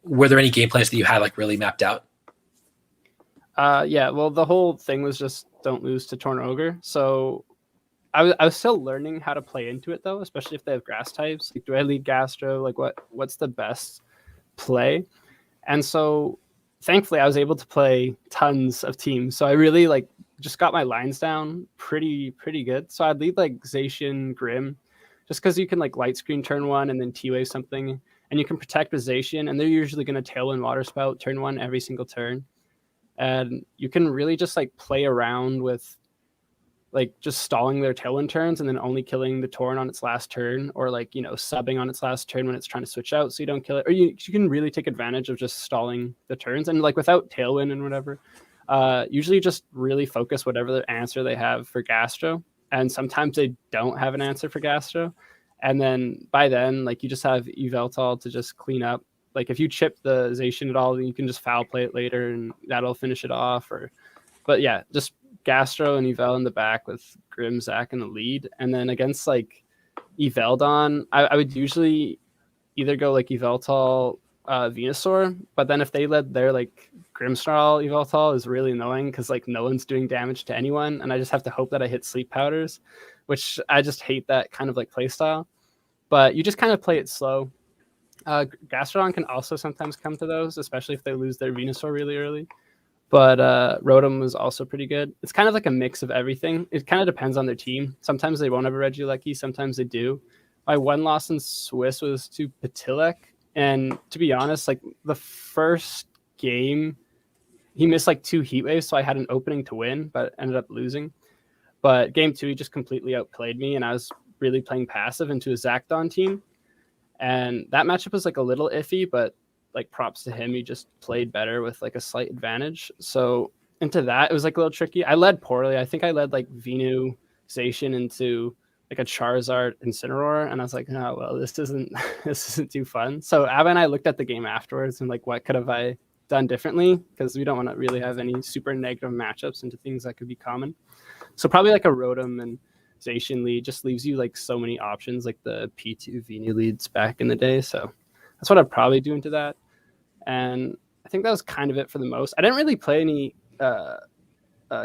were there any game plans that you had like really mapped out? Yeah, well, the whole thing was just don't lose to Torn Ogre. So I was still learning how to play into it though, especially if they have grass types. Like, do I lead Gastro? Like, what's the best play? And so thankfully I was able to play tons of teams. So I really like just got my lines down pretty good. So I'd lead like Zacian, Grim, just because you can like light screen turn 1 and then T-wave something, and you can protect with Zacian, and they're usually going to Tailwind Water Spout turn 1 every single turn. And you can really just like play around with like just stalling their Tailwind turns and then only killing the Torn on its last turn, or like, you know, subbing on its last turn when it's trying to switch out so you don't kill it. Or you can really take advantage of just stalling the turns, and like without Tailwind and whatever. Usually just really focus whatever the answer they have for Gastro, and sometimes they don't have an answer for Gastro, and then by then like you just have Yveltal to just clean up. Like if you chip the Zacian at all, then you can just foul play it later and that'll finish it off. But yeah, just Gastro and Yvel in the back with Grim, Zach in the lead. And then against like Yveldon, I would usually either go like Yveltal, Venusaur, but then if they led their like Grimmsnarl Yveltal is really annoying because like no one's doing damage to anyone, and I just have to hope that I hit sleep powders, which I just hate that kind of like play style. But you just kind of play it slow. Gastrodon can also sometimes come to those, especially if they lose their Venusaur really early. But Rotom was also pretty good. It's kind of like a mix of everything. It kind of depends on their team. Sometimes they won't have a Regieleki, sometimes they do. My one loss in Swiss was to Patilek, and to be honest, like the first game, he missed like 2 heat waves, so I had an opening to win, but ended up losing. But game 2, he just completely outplayed me, and I was really playing passive into a Zacdon team. And that matchup was like a little iffy, but like props to him, he just played better with like a slight advantage. So into that, it was like a little tricky. I led poorly. I think I led like Venu, Zacian into like a Charizard Incineroar, and I was like, oh well, this isn't too fun. So Abba and I looked at the game afterwards and like, what could have I done differently? Because we don't want to really have any super negative matchups into things that could be common. So probably like a Rotom and Zacian lead just leaves you like so many options, like the P2 Venu leads back in the day. So that's what I'd probably do into that. And I think that was kind of it for the most. I didn't really play any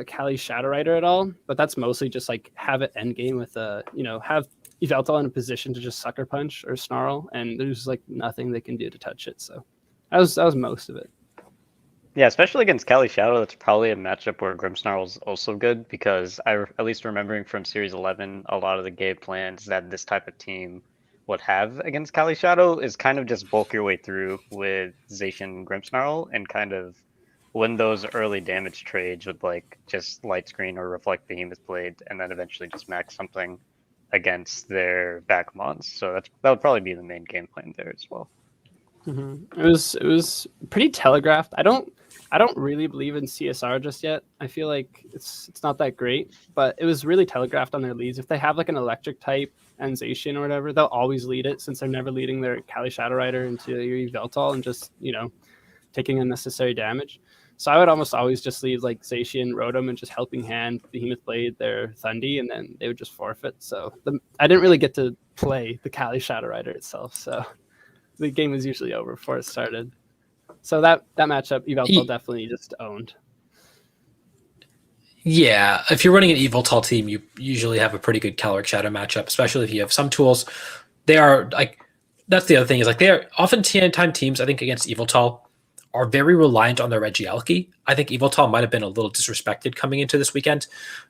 Kali Shadow Rider at all, but that's mostly just like have it end game with have Yveltal in a position to just sucker punch or snarl, and there's like nothing they can do to touch it. So that was most of it. Yeah, especially against Kali Shadow, that's probably a matchup where Grimmsnarl's also good, because at least remembering from Series 11, a lot of the game plans that this type of team would have against Kali Shadow is kind of just bulk your way through with Zacian Grimmsnarl and kind of win those early damage trades with like just Light Screen or Reflect Behemoth Blade, and then eventually just max something against their back mons. So that would probably be the main game plan there as well. Mm-hmm. It was pretty telegraphed. I don't really believe in CSR just yet. I feel like it's not that great, but it was really telegraphed on their leads. If they have like an electric type and Zacian or whatever, they'll always lead it, since they're never leading their Kali Shadow Rider into your Yveltal and just, taking unnecessary damage. So I would almost always just leave like Zacian, Rotom, and just helping hand Behemoth Blade their Thundy, and then they would just forfeit. So I didn't really get to play the Kali Shadow Rider itself, so the game was usually over before it started. So that matchup, Yveltal definitely just owned. Yeah, if you're running an Yveltal team, you usually have a pretty good Caloric Shadow matchup, especially if you have some tools. They are like, that's the other thing, is like they are oftentimes teams, I think, against Yveltal are very reliant on their Regieleki. I think Yveltal might have been a little disrespected coming into this weekend.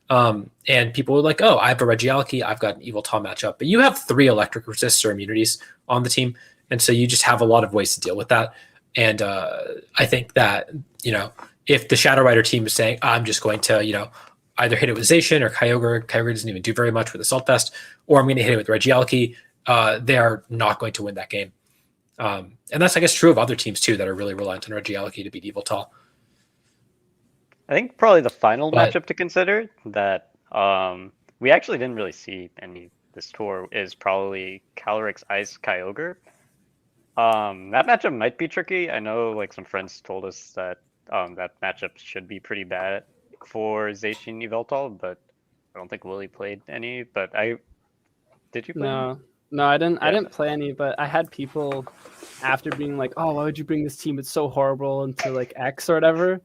And people were like, oh, I have a Regieleki, I've got an Yveltal matchup. But you have 3 electric resists or immunities on the team, and so you just have a lot of ways to deal with that. And I think that, if the Shadow Rider team is saying, I'm just going to, either hit it with Zacian or Kyogre doesn't even do very much with Assault Vest, or I'm going to hit it with Regieleki, they are not going to win that game. And that's, I guess, true of other teams too that are really reliant on Regieleki to beat Yveltal. I think probably the final matchup to consider that we actually didn't really see any this tour is probably Calyrex Ice Kyogre. That matchup might be tricky. I know like some friends told us that that matchup should be pretty bad for Zacian Yveltal, but I don't think Willy played any. But did you play any? No, I didn't. Yeah. I didn't play any, but I had people after being like, "Oh, why would you bring this team? It's so horrible," into like X or whatever.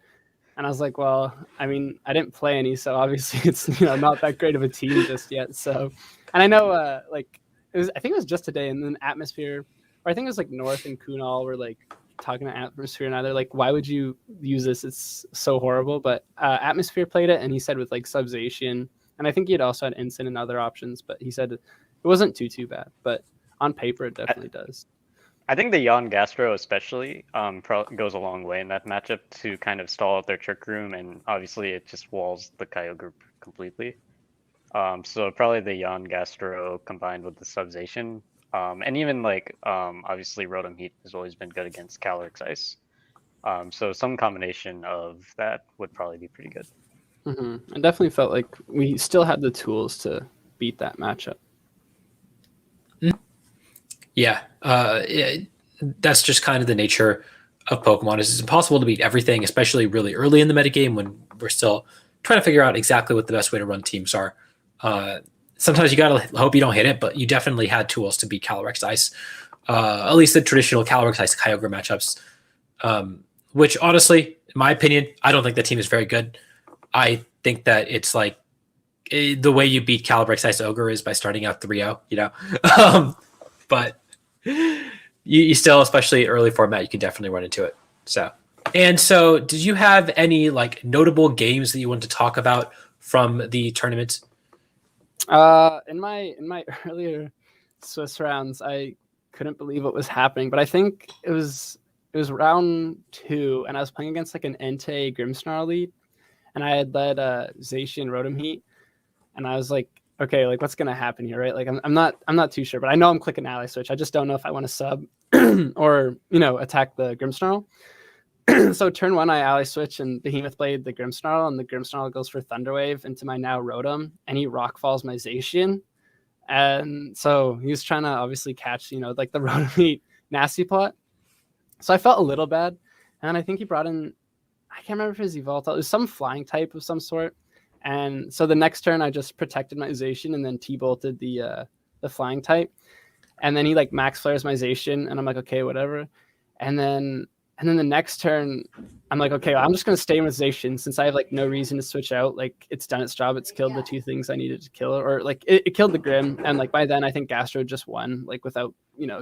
And I was like, "Well, I mean, I didn't play any, so obviously it's not that great of a team just yet." So, and I know I think it was just today, and then Atmosphere, or I think it was like North and Kunal were like talking to Atmosphere, and they're like, "Why would you use this? It's so horrible." But Atmosphere played it, and he said with like Subzation, and I think he had also had Instant and other options, but he said it wasn't too bad, but on paper it definitely does. I think the Yon Gastro especially goes a long way in that matchup to kind of stall out their Trick Room, and obviously it just walls the Kyogre completely. So probably the Yon Gastro combined with the Subzation, and even like obviously Rotom Heat has always been good against Calyrex Ice. So some combination of that would probably be pretty good. Mm-hmm. I definitely felt like we still had the tools to beat that matchup. Yeah, that's just kind of the nature of Pokemon. It's impossible to beat everything, especially really early in the metagame when we're still trying to figure out exactly what the best way to run teams are. Sometimes you gotta hope you don't hit it, but you definitely had tools to beat Calyrex Ice, at least the traditional Calyrex Ice Kyogre matchups. Which honestly, in my opinion, I don't think the team is very good. I think that it's like the way you beat Calyrex Ice Ogre is by starting out 3-0, you know. But you still, especially early format, you can definitely run into it. So did you have any like notable games that you want to talk about from the tournament? In my earlier Swiss rounds, I couldn't believe what was happening, but I think it was round 2, and I was playing against like an Entei Grimmsnarl lead, and I had led Zacian Rotom Heat, and I was like, okay, like what's gonna happen here, right? Like I'm not too sure, but I know I'm clicking ally switch. I just don't know if I want to sub or attack the Grimmsnarl. So turn 1, I ally switch and Behemoth Blade the Grimmsnarl, and the Grimmsnarl goes for Thunderwave into my now Rotom, and he rock falls my Zacian. And so he was trying to obviously catch, like the Rotom Heat nasty plot. So I felt a little bad. And I think he brought in, I can't remember if it was Yveltal. It was some flying type of some sort. And so the next turn I just protected my Zacian and then T-bolted the flying type. And then he like max flares my Zacian, and I'm like, okay, whatever. And then the next turn, I'm like, okay, I'm just going to stay with Zacian since I have like no reason to switch out. Like it's done its job. It's killed the 2 things I needed to kill, or like it killed the Grim. And like by then I think Gastro just won, like without,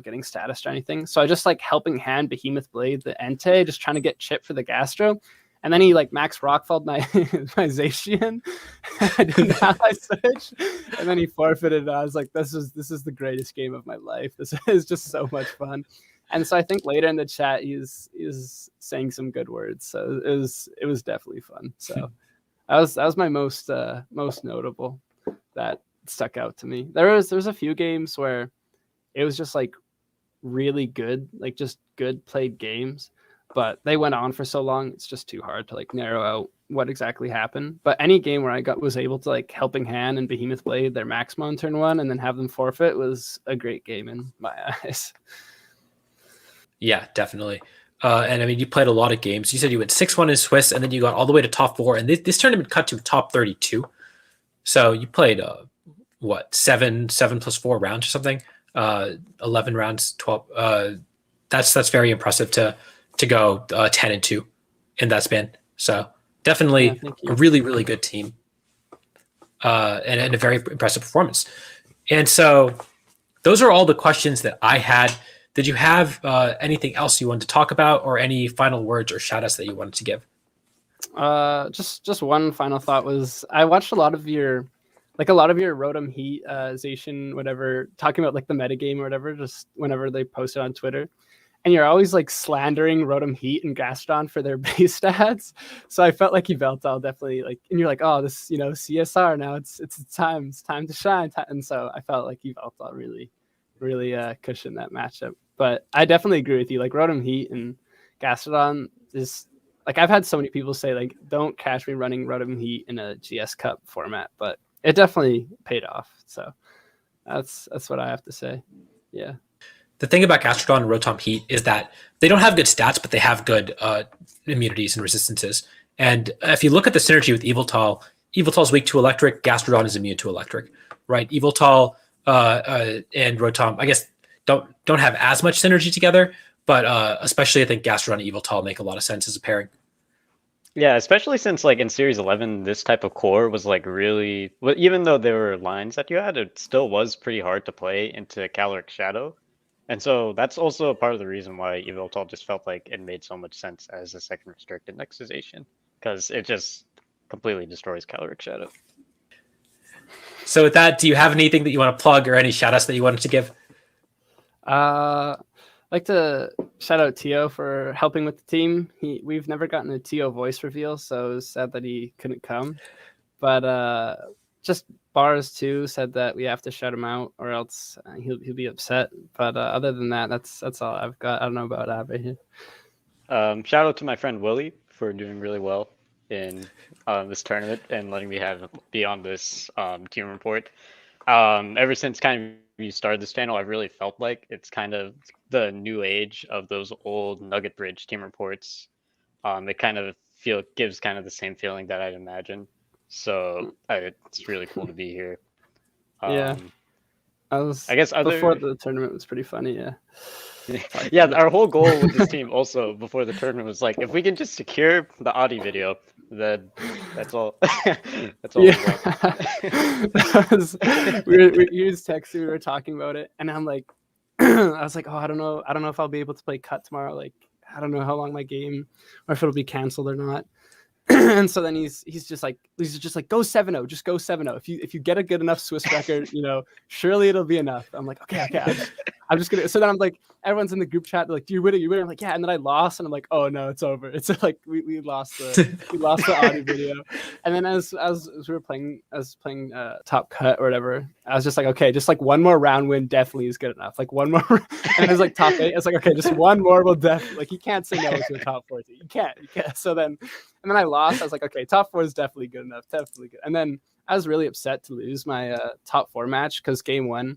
getting status or anything. So I just like helping hand Behemoth Blade the Entei, just trying to get chip for the Gastro. And then he like max rockfalled my my Zacian. I didn't ally switch, and then he forfeited. And I was like, this is the greatest game of my life. This is just so much fun. And so I think later in the chat he's saying some good words. So it was definitely fun. So that was my most notable that stuck out to me. There's a few games where it was just like really good, like just good played games, but they went on for so long it's just too hard to like narrow out what exactly happened. But any game where I was able to like Helping Hand and Behemoth Blade their maximum on turn 1 and then have them forfeit was a great game in my eyes. Yeah, definitely. And I mean, you played a lot of games. You said you went 6-1 in Swiss, and then you got all the way to top 4. And this tournament cut to top 32. So you played 7 plus 4 rounds or something. 11 rounds, 12. That's very impressive to go 10-2 in that span. So definitely a really, really good team, and a very impressive performance. And so those are all the questions that I had. Did you have anything else you wanted to talk about, or any final words or shout-outs that you wanted to give? Just one final thought was I watched a lot of your Rotom Heat, Zacian, whatever, talking about like the metagame or whatever, just whenever they post it on Twitter. And you're always like slandering Rotom Heat and Gastrodon for their base stats. So I felt like Yveltal definitely like, and you're like, oh, this, CSR now it's time to shine. And so I felt like Yveltal really cushioned that matchup. But I definitely agree with you. Like Rotom Heat and Gastrodon is like, I've had so many people say like, don't catch me running Rotom Heat in a GS Cup format, but it definitely paid off. So that's what I have to say. Yeah. The thing about Gastrodon and Rotom Heat is that they don't have good stats, but they have good immunities and resistances. And if you look at the synergy with Yveltal, Yveltal's weak to electric, Gastrodon is immune to electric, right? Yveltal and Rotom, I guess, don't have as much synergy together, but especially I think Gastrodon and Yveltal make a lot of sense as a pairing. Yeah, especially since like in Series 11, this type of core was like really, well, even though there were lines that you had, it still was pretty hard to play into Calyrex Shadow. And so that's also a part of the reason why Yveltal just felt like it made so much sense as a second restricted next to Zacian, because it just completely destroys Calyrex Shadow. So with that, do you have anything that you want to plug or any shout-outs that you wanted to give? I'd like to shout out Tio for helping with the team. We've never gotten a Tio voice reveal, so it was sad that he couldn't come. But just Bars too said that we have to shut him out, or else he'll be upset. But other than that, that's all I've got. I don't know about Abhay here. Shout out to my friend Willy for doing really well in this tournament and letting me be on this team report. Ever since kind of you started this channel, I've really felt like it's kind of the new age of those old Nugget Bridge team reports. It kind of gives kind of the same feeling that I'd imagine So it's really cool to be here. Yeah. I guess before the tournament was pretty funny. Yeah. Yeah, our whole goal with this team also before the tournament was like, if we can just secure the Audi video, then that's all. That's all. Yeah. He was texting. We were talking about it, and I'm like, I was like, oh, I don't know if I'll be able to play cut tomorrow. Like, I don't know how long my game, or if it'll be canceled or not. And so then he's just like go 7-0, just go 7-0. If you get a good enough Swiss record, surely it'll be enough. I'm like, okay. I'm just gonna. So then I'm like, everyone's in the group chat. They're like, do you win it? You win it? I'm like, yeah. And then I lost, and I'm like, oh no, it's over. It's like we lost the audio video. And then as we were playing, Top Cut or whatever, I was just like, okay, just like one more round win definitely is good enough. Like one more, and it was like top 8. I was like, okay, just one more will definitely. Like you can't say no to a top 4 team. You can't. So then. And then I lost. I was like, okay, top 4 is definitely good enough. Definitely good. And then I was really upset to lose my top 4 match because game 1,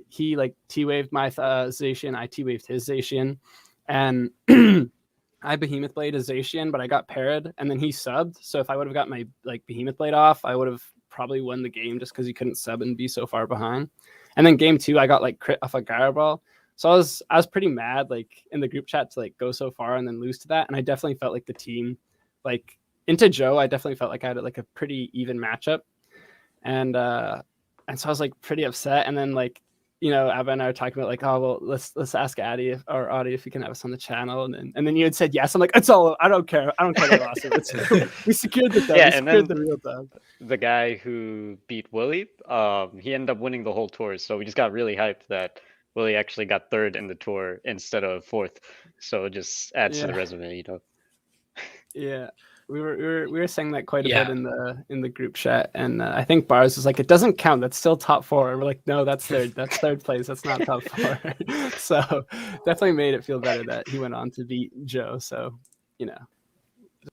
he like T-waved my Zacian. I T-waved his Zacian. And I Behemoth Blade a Zacian, but I got parried. And then he subbed. So if I would have got my like Behemoth Blade off, I would have probably won the game just because he couldn't sub and be so far behind. And then game 2, I got like crit off a Gyro Ball. So I was pretty mad like in the group chat to like go so far and then lose to that. And I definitely felt like the team, like into Joe, I definitely felt like I had like a pretty even matchup, and so I was like pretty upset. And then like Abhay and I were talking about like, oh well, let's ask Audi if he can have us on the channel, and then you had said yes. I'm like, it's all, I don't care that awesome. We secured the dub. Yeah, the real dub. The guy who beat Willy, he ended up winning the whole tour. So we just got really hyped that Willy actually got 3rd in the tour instead of 4th. So it just adds to the resume, Yeah, we were saying that quite a bit in the group chat, and I think Bars was like, it doesn't count. That's still top 4. And we're like, no, that's third. That's 3rd place. That's not top 4. So definitely made it feel better that he went on to beat Joe. So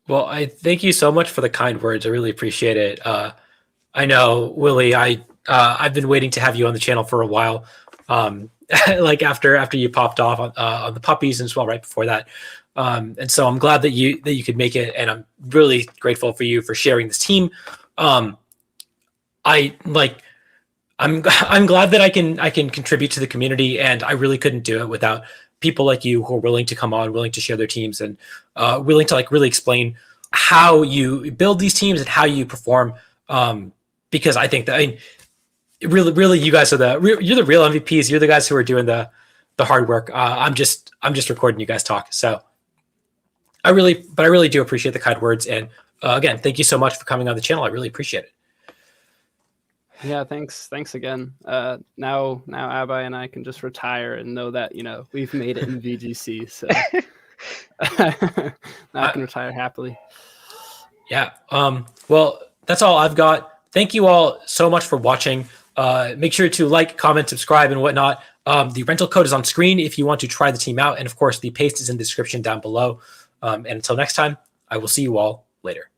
Well, I thank you so much for the kind words. I really appreciate it. I know, Willy, I've been waiting to have you on the channel for a while. Like after you popped off on the puppies and as well right before that. And so I'm glad that you could make it, and I'm really grateful for you for sharing this team. I'm glad that I can contribute to the community, and I really couldn't do it without people like you who are willing to come on, willing to share their teams, and willing to like really explain how you build these teams and how you perform. Because I think that really you guys are you're the real MVPs. You're the guys who are doing the hard work. I'm just recording you guys talk. So I really do appreciate the kind words. And again, thank you so much for coming on the channel. I really appreciate it. Yeah, thanks again. Now Abhay and I can just retire and know that we've made it in VGC. So now I can retire happily. Yeah. Well, that's all I've got. Thank you all so much for watching. Make sure to like, comment, subscribe, and whatnot. The rental code is on screen if you want to try the team out. And of course, the paste is in the description down below. And until next time, I will see you all later.